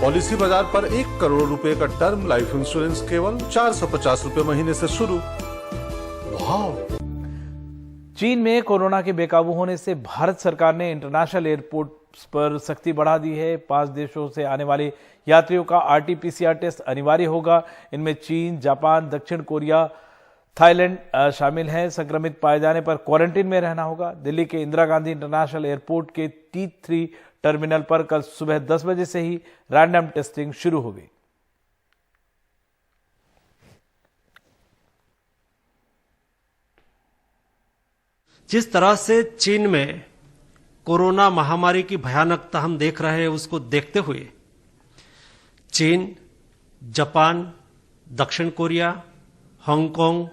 Policy बाजार पर 1 करोड़ रुपए का टर्म लाइफ इंश्योरेंस केवल 450 रुपए महीने से शुरू। वाह! चीन में कोरोना के बेकाबू होने से भारत सरकार ने इंटरनेशनल एयरपोर्ट पर सख्ती बढ़ा दी है। 5 देशों से आने वाले यात्रियों का RT-PCR टेस्ट अनिवार्य होगा। इनमें चीन, जापान, दक्षिण कोरिया, थाईलैंड शामिल हैं। संक्रमित पाए जाने पर क्वारंटीन में रहना होगा। दिल्ली के इंदिरा गांधी इंटरनेशनल एयरपोर्ट के T3 टर्मिनल पर कल सुबह 10 बजे से ही रैंडम टेस्टिंग शुरू हो गई। जिस तरह से चीन में कोरोना महामारी की भयानकता हम देख रहे हैं, उसको देखते हुए चीन, जापान, दक्षिण कोरिया, हांगकांग,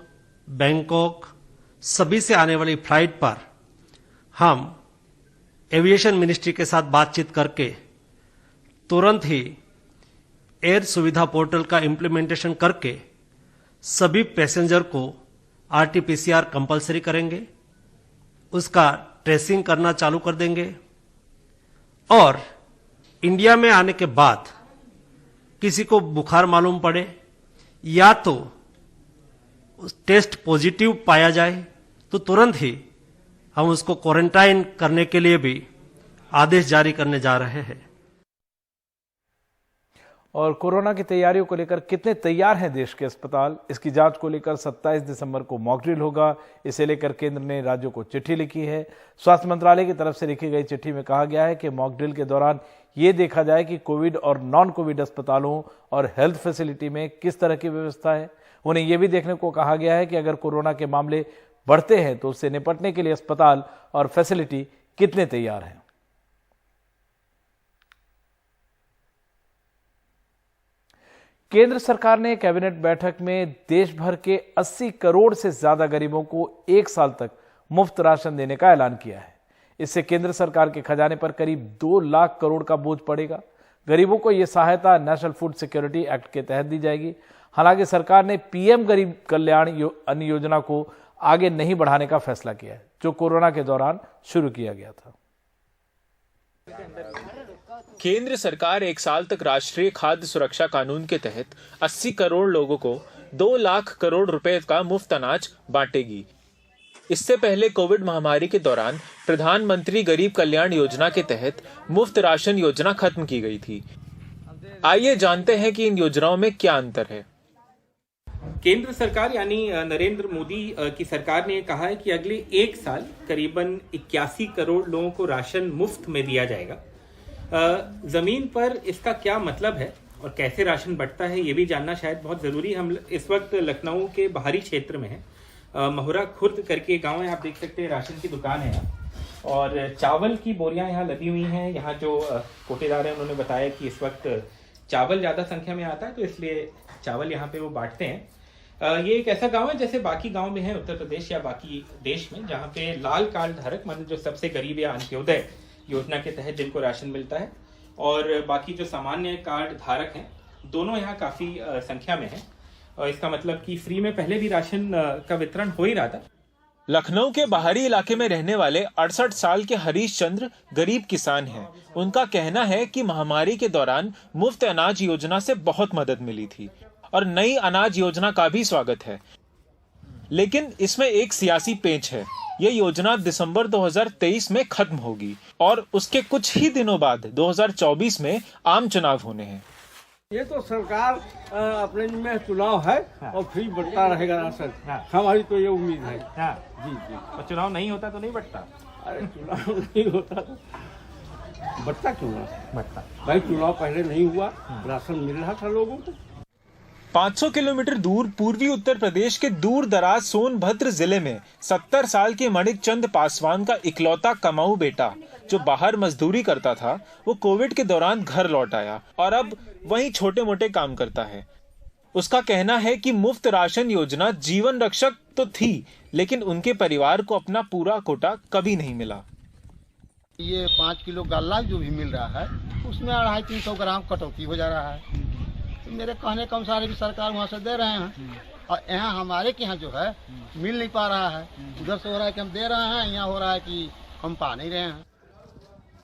बैंकॉक सभी से आने वाली फ्लाइट पर हम एविएशन मिनिस्ट्री के साथ बातचीत करके तुरंत ही एयर सुविधा पोर्टल का इंप्लीमेंटेशन करके सभी पैसेंजर को RT-PCR कंपलसरी करेंगे, उसका ट्रेसिंग करना चालू कर देंगे और इंडिया में आने के बाद किसी को बुखार मालूम पड़े या तो टेस्ट पॉजिटिव पाया जाए तो तुरंत ही हम उसको क्वारंटाइन करने के लिए भी आदेश जारी करने जा रहे हैं। और कोरोना की तैयारियों को लेकर कितने तैयार हैं देश के अस्पताल, इसकी जांच को लेकर 27 दिसंबर को मॉक ड्रिल होगा। इसे लेकर केंद्र ने राज्यों को चिट्ठी लिखी है। स्वास्थ्य मंत्रालय की तरफ से लिखी गई चिट्ठी में कहा गया है कि मॉक ड्रिल के दौरान ये देखा जाए कि कोविड और नॉन कोविड अस्पतालों और हेल्थ फैसिलिटी में किस तरह की व्यवस्था है। उन्हें यह भी देखने को कहा गया है कि अगर कोरोना के मामले बढ़ते हैं तो उससे निपटने के लिए अस्पताल और फैसिलिटी कितने तैयार हैं। केंद्र सरकार ने कैबिनेट बैठक में देश भर के 80 करोड़ से ज्यादा गरीबों को 1 साल तक मुफ्त राशन देने का ऐलान किया है। इससे केंद्र सरकार के खजाने पर करीब 2 लाख करोड़ का बोझ पड़ेगा। गरीबों को यह सहायता नेशनल फूड सिक्योरिटी एक्ट के तहत दी जाएगी। हालांकि सरकार ने PM गरीब कल्याण अन्न योजना को आगे नहीं बढ़ाने का फैसला किया है, जो कोरोना के दौरान शुरू किया गया था। केंद्र सरकार 1 साल तक राष्ट्रीय खाद्य सुरक्षा कानून के तहत 80 करोड़ लोगों को 2 लाख करोड़ रुपए का मुफ्त अनाज बांटेगी। इससे पहले कोविड महामारी के दौरान प्रधानमंत्री गरीब कल्याण योजना के तहत मुफ्त राशन योजना खत्म की गई थी। आइए जानते हैं कि इन योजनाओं में क्या अंतर है। केंद्र सरकार यानी नरेंद्र मोदी की सरकार ने कहा है कि अगले 1 साल करीबन 81 करोड़ लोगों को राशन मुफ्त में दिया जाएगा। जमीन पर इसका क्या मतलब है और कैसे राशन बंटता है, ये भी जानना शायद बहुत जरूरी। हम इस वक्त लखनऊ के बाहरी क्षेत्र में हैं। महुरा खुर्द करके गांव है, आप देख सकते हैं राशन की दुकान है यहाँ और चावल की बोरियां यहाँ लदी हुई हैं। यहाँ जो कोटेदार हैं उन्होंने बताया कि इस वक्त चावल ज्यादा संख्या में आता है तो इसलिए चावल यहाँ पे वो बांटते हैं। ये एक ऐसा गांव है जैसे बाकी गांव में है उत्तर प्रदेश या बाकी देश में, जहाँ पे लाल कार्ड धारक मतलब जो सबसे गरीब या अंत्योदय योजना के तहत जिनको राशन मिलता है और बाकी जो सामान्य कार्ड धारक हैं, दोनों यहाँ काफी संख्या में है। और इसका मतलब कि फ्री में पहले भी राशन का वितरण हो ही रहा था। लखनऊ के बाहरी इलाके में रहने वाले 68 साल के हरीश चंद्र गरीब किसान हैं। उनका कहना है कि महामारी के दौरान मुफ्त अनाज योजना से बहुत मदद मिली थी और नई अनाज योजना का भी स्वागत है, लेकिन इसमें एक सियासी पेंच है। ये योजना दिसंबर 2023 में खत्म होगी और उसके कुछ ही दिनों बाद 2024 में आम चुनाव होने हैं। ये तो सरकार अपने में चुनाव है और फ्री बढ़ता रहेगा राशन। हमारी तो ये उम्मीद है। जी जी। और चुनाव नहीं होता तो नहीं बढ़ता? अरे चुनाव नहीं होता तो बढ़ता क्यों ना बढ़ता? भाई चुनाव पहले नहीं हुआ, राशन मिल रहा था लोगों को। 500 किलोमीटर दूर पूर्वी उत्तर प्रदेश के दूर दराज सोनभद्र जिले में 70 साल के मणिक चंद पासवान का इकलौता कमाऊ बेटा जो बाहर मजदूरी करता था, वो कोविड के दौरान घर लौट आया और अब वहीं छोटे मोटे काम करता है। उसका कहना है कि मुफ्त राशन योजना जीवन रक्षक तो थी, लेकिन उनके परिवार को अपना पूरा कोटा कभी नहीं मिला। ये 5 किलो गल्ला जो भी मिल रहा है उसमें 250-300 ग्राम कटौती हो जा रहा है। तो मेरे कहने के अनुसार भी सरकार वहाँ से दे रहे हैं और यहाँ हमारे के यहाँ जो है मिल नहीं पा रहा है। उधर से हो रहा है कि हम दे रहे हैं, यहाँ हो रहा है कि हम पा नहीं रहे हैं।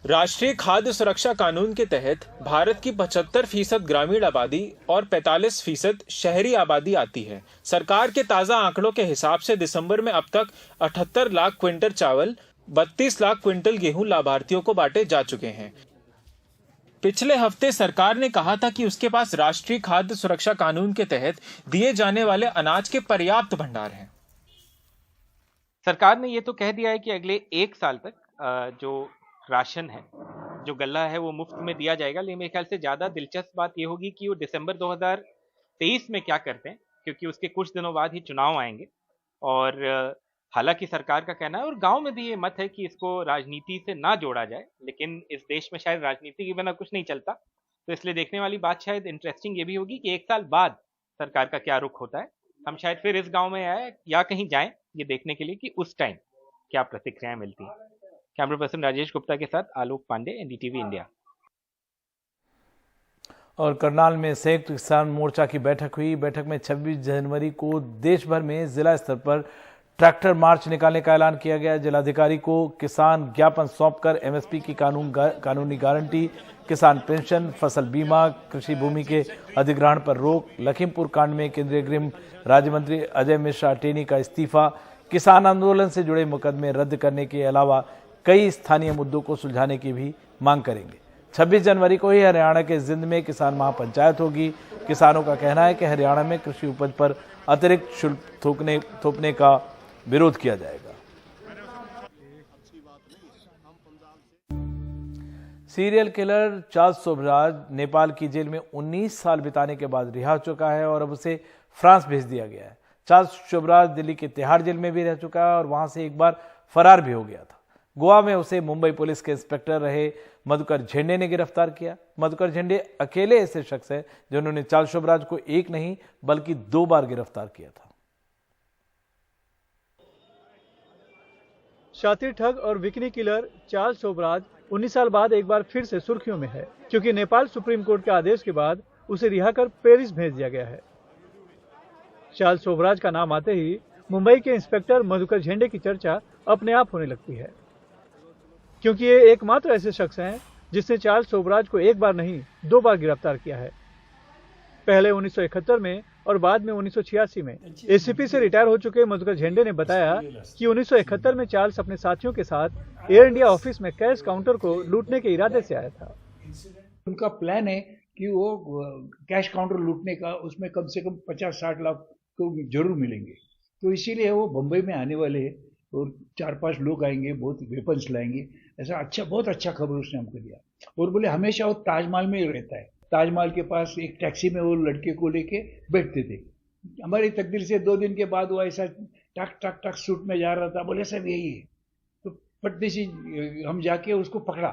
राष्ट्रीय खाद्य सुरक्षा कानून के तहत भारत की 75% ग्रामीण आबादी और 45% शहरी आबादी आती है। सरकार के ताजा आंकड़ों के हिसाब से दिसंबर में अब तक 78 लाख क्विंटल चावल, 32 लाख क्विंटल गेहूं लाभार्थियों को बांटे जा चुके हैं। पिछले हफ्ते सरकार ने कहा था कि उसके पास राष्ट्रीय खाद्य सुरक्षा कानून के तहत दिए जाने वाले अनाज के पर्याप्त भंडार हैं। सरकार ने ये तो कह दिया है कि अगले 1 साल तक जो राशन है, जो गल्ला है, वो मुफ्त में दिया जाएगा। लेकिन मेरे ख्याल से ज्यादा दिलचस्प बात ये होगी कि वो दिसंबर 2023 में क्या करते हैं, क्योंकि उसके कुछ दिनों बाद ही चुनाव आएंगे। और हालांकि सरकार का कहना है और गांव में भी ये मत है कि इसको राजनीति से ना जोड़ा जाए, लेकिन इस देश में शायद राजनीति के बिना कुछ नहीं चलता। तो इसलिए देखने वाली बात शायद इंटरेस्टिंग ये भी होगी कि 1 साल बाद सरकार का क्या रुख होता है। हम शायद फिर इस गांव में आए या कहीं जाएं ये देखने के लिए कि उस टाइम क्या प्रतिक्रियाएं मिलती हैं। कैमरा पर्सन राजेश गुप्ता के साथ आलोक पांडे, एनडीटीवी इंडिया। और करनाल में संयुक्त किसान मोर्चा की बैठक हुई। बैठक में 26 जनवरी को देश भर में जिला स्तर पर ट्रैक्टर मार्च निकालने का ऐलान किया गया। जिलाधिकारी को किसान ज्ञापन सौंपकर एमएसपी की कानूनी गारंटी, किसान पेंशन, फसल बीमा, कृषि भूमि के अधिग्रहण पर रोक, लखीमपुर कांड में केंद्रीय गृह राज्य मंत्री अजय मिश्रा टेनी का इस्तीफा, किसान आंदोलन से जुड़े मुकदमे रद्द करने के अलावा कई स्थानीय मुद्दों को सुलझाने की भी मांग करेंगे। 26 जनवरी को ही हरियाणा के जिंद में किसान महापंचायत होगी। किसानों का कहना है कि हरियाणा में कृषि उपज पर अतिरिक्त शुल्क थोपने का विरोध किया जाएगा। Serial killer Charles Sobhraj Nepal की जेल में 19 साल बिताने के बाद रिहा हो चुका है और अब उसे फ्रांस भेज दिया गया है। चार्ल्स शोभराज दिल्ली के तिहाड़ जेल में भी रह चुका है और वहां से एक बार फरार भी हो गया था। गोवा में उसे मुंबई पुलिस के इंस्पेक्टर रहे मधुकर झेंडे ने गिरफ्तार किया। मधुकर झेंडे अकेले ऐसे शख्स हैं जिन्होंने चार्ल्स शोभराज को एक नहीं बल्कि 2 बार गिरफ्तार किया था। शातिर ठग और बिकनी किलर चार्ल्स शोभराज 19 साल बाद एक बार फिर से सुर्खियों में है, क्योंकि नेपाल सुप्रीम कोर्ट के आदेश के बाद उसे रिहा कर पेरिस भेज दिया गया है। चार्ल्स शोभराज का नाम आते ही मुंबई के इंस्पेक्टर मधुकर झेंडे की चर्चा अपने आप होने लगती है, क्योंकि ये एकमात्र ऐसे शख्स हैं जिसने चार्ल्स शोभराज को एक बार नहीं 2 बार गिरफ्तार किया है। पहले 1971 में और बाद में 1986 में। एसीपी से रिटायर हो चुके मधुकर झेंडे ने बताया कि 1971 में चार्ल्स अपने साथियों के साथ एयर इंडिया ऑफिस में कैश काउंटर को लूटने के इरादे से आया था। उनका प्लान है कि वो कैश काउंटर लूटने का, उसमें कम से कम 50-60 लाख तो जरूर मिलेंगे। तो इसीलिए वो बम्बई में आने वाले हैं और 4-5 लोग आएंगे, बहुत वेपन्स लाएंगे। ऐसा बहुत अच्छा खबर उसने हमको दिया। और बोले हमेशा वो ताजमहल में ही रहता है। ताजमहल के पास एक टैक्सी में वो लड़के को लेके बैठते थे। हमारी तकदीर से 2 दिन के बाद वो ऐसा टक टक टक सूट में जा रहा था। बोले सब यही है। तो पटनी से हम जाके उसको पकड़ा,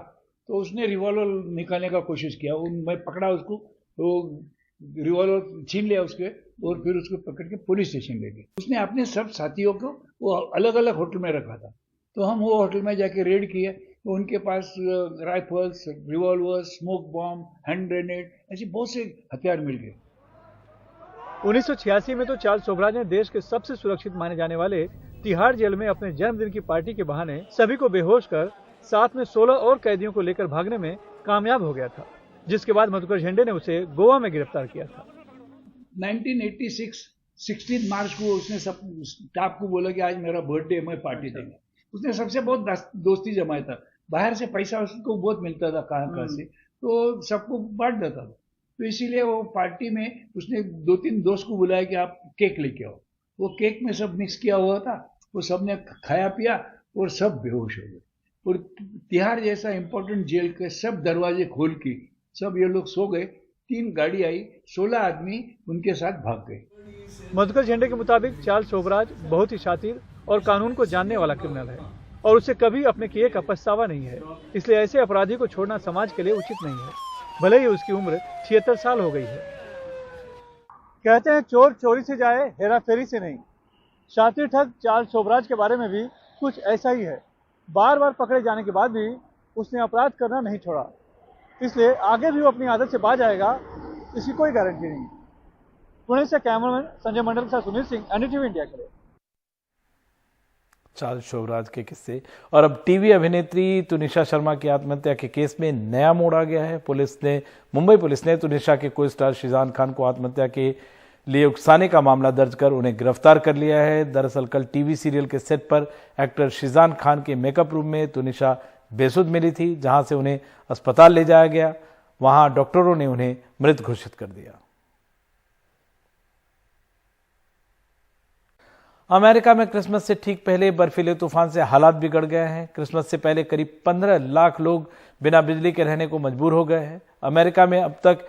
तो उसने रिवॉल्वर निकालने का कोशिश किया। मैं पकड़ा उसको, तो रिवॉल्वर छीन लिया उसके और फिर उसको पकड़ के पुलिस स्टेशन ले गए। उसने अपने सब साथियों को वो अलग अलग होटल में रखा था। तो हम वो होटल में जाके रेड किए, तो उनके पास rifles, revolver, smoke bomb, hand grenade, ऐसे बहुत से हथियार मिल गए। 1986 में तो चार्ल्स शोभराज ने देश के सबसे सुरक्षित माने जाने वाले तिहाड़ जेल में अपने जन्मदिन की पार्टी के बहाने सभी को बेहोश कर साथ में 16 और कैदियों को लेकर भागने में कामयाब हो गया था, जिसके बाद मधुकर झेंडे ने उसे गोवा में गिरफ्तार किया था। 1986 16 मार्च को उसने सब स्टाफ को बोला कि आज मेरा बर्थडे, मैं पार्टी देंगे। उसने सबसे बहुत दोस्ती जमाया था। बाहर से पैसा उसको बहुत मिलता था कहाँ से, तो सबको बांट देता था। तो इसीलिए वो पार्टी में उसने 2-3 दोस्त को बुलाया कि आप केक लेके आओ। वो केक में सब मिक्स किया हुआ था, वो सबने खाया पिया और सब बेहोश हो गए। और तिहाड़ जैसा इंपॉर्टेंट जेल के सब दरवाजे खोल के सब ये लोग सो गए। 3 गाड़ी आई, 16 आदमी उनके साथ भाग गए। मधुकर झेंडे के मुताबिक चार्ल्स शोभराज बहुत ही शातिर और कानून को जानने वाला क्रिमिनल है और उसे कभी अपने किए का पछतावा नहीं है। इसलिए ऐसे अपराधी को छोड़ना समाज के लिए उचित नहीं है, भले ही उसकी उम्र 76 साल हो गई है। कहते हैं चोर चोरी से जाए, हेरा फेरी से नहीं। शातिर ठग चार्ल्स शोभराज के बारे में भी कुछ ऐसा ही है। बार बार पकड़े जाने के बाद भी उसने अपराध करना नहीं छोड़ा, इसलिए आगे भी वो अपनी आदत से बाज आएगा, इसकी कोई गारंटी नहीं। पुणे से कैमरामैन संजय मंडल के साथ सुनील सिंह, एनडीटीवी इंडिया के लिए। चार्ल्स शोभराज के किस्से। और अब टीवी अभिनेत्री तुनिशा शर्मा की आत्महत्या के केस में नया मोड़ आ गया है। मुंबई पुलिस ने तुनिशा के को स्टार शिजान खान को आत्महत्या के लिए उकसाने का मामला दर्ज कर उन्हें गिरफ्तार कर लिया है। दरअसल कल टीवी सीरियल के सेट पर एक्टर शिजान खान के मेकअप रूम में तुनिशा बेसुध मिली थी, जहां से उन्हें अस्पताल ले जाया गया। वहां डॉक्टरों ने उन्हें मृत घोषित कर दिया। अमेरिका में क्रिसमस से ठीक पहले बर्फीले तूफान से हालात बिगड़ गए हैं। क्रिसमस से पहले करीब 15 लाख लोग बिना बिजली के रहने को मजबूर हो गए हैं। अमेरिका में अब तक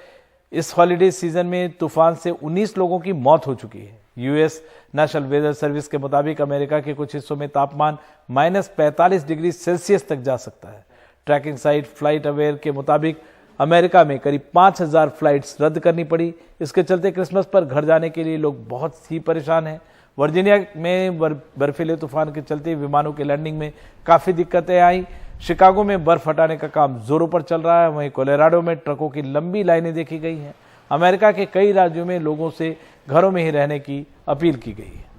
इस हॉलिडे सीजन में तूफान से 19 लोगों की मौत हो चुकी है। यूएस नेशनल वेदर सर्विस के मुताबिक अमेरिका के कुछ हिस्सों में तापमान -45 डिग्री सेल्सियस तक जा सकता है। ट्रैकिंग साइट फ्लाइट अवेयर के मुताबिक अमेरिका में करीब 5000 फ्लाइट्स रद्द करनी पड़ी। इसके चलते क्रिसमस पर घर जाने के लिए लोग बहुत ही परेशान हैं। वर्जीनिया में बर्फीले तूफान के चलते विमानों के लैंडिंग में काफी दिक्कतें आई। शिकागो में बर्फ हटाने का काम जोरों पर चल रहा है। वहीं कोलोराडो में ट्रकों की लंबी लाइनें देखी गई हैं। अमेरिका के कई राज्यों में लोगों से घरों में ही रहने की अपील की गई है।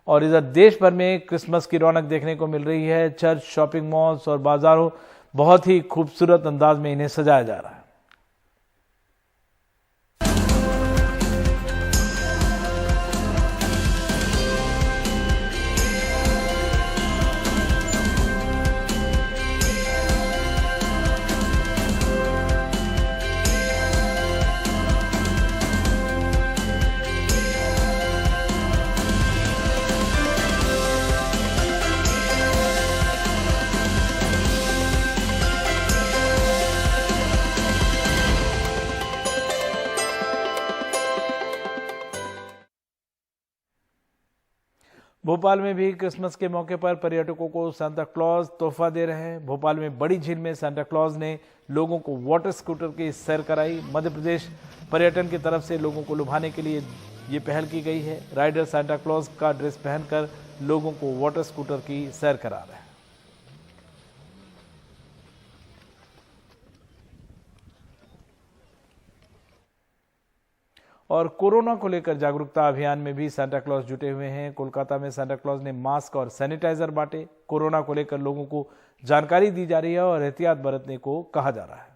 और इधर देश भर में क्रिसमस की रौनक देखने को मिल रही है। चर्च, शॉपिंग मॉल्स और बाजारों बहुत ही खूबसूरत अंदाज में इन्हें सजाया जा रहा है। भोपाल में भी क्रिसमस के मौके पर पर्यटकों को सांता क्लॉज तोहफा दे रहे हैं। भोपाल में बड़ी झील में सांता क्लॉज ने लोगों को वाटर स्कूटर की सैर कराई। मध्य प्रदेश पर्यटन की तरफ से लोगों को लुभाने के लिए ये पहल की गई है। राइडर सांता क्लॉज का ड्रेस पहनकर लोगों को वाटर स्कूटर की सैर करा रहे हैं। और कोरोना को लेकर जागरूकता अभियान में भी सांता क्लॉज जुटे हुए हैं। कोलकाता में सांता क्लॉज ने मास्क और सैनिटाइजर बांटे। कोरोना को लेकर लोगों को जानकारी दी जा रही है और एहतियात बरतने को कहा जा रहा है।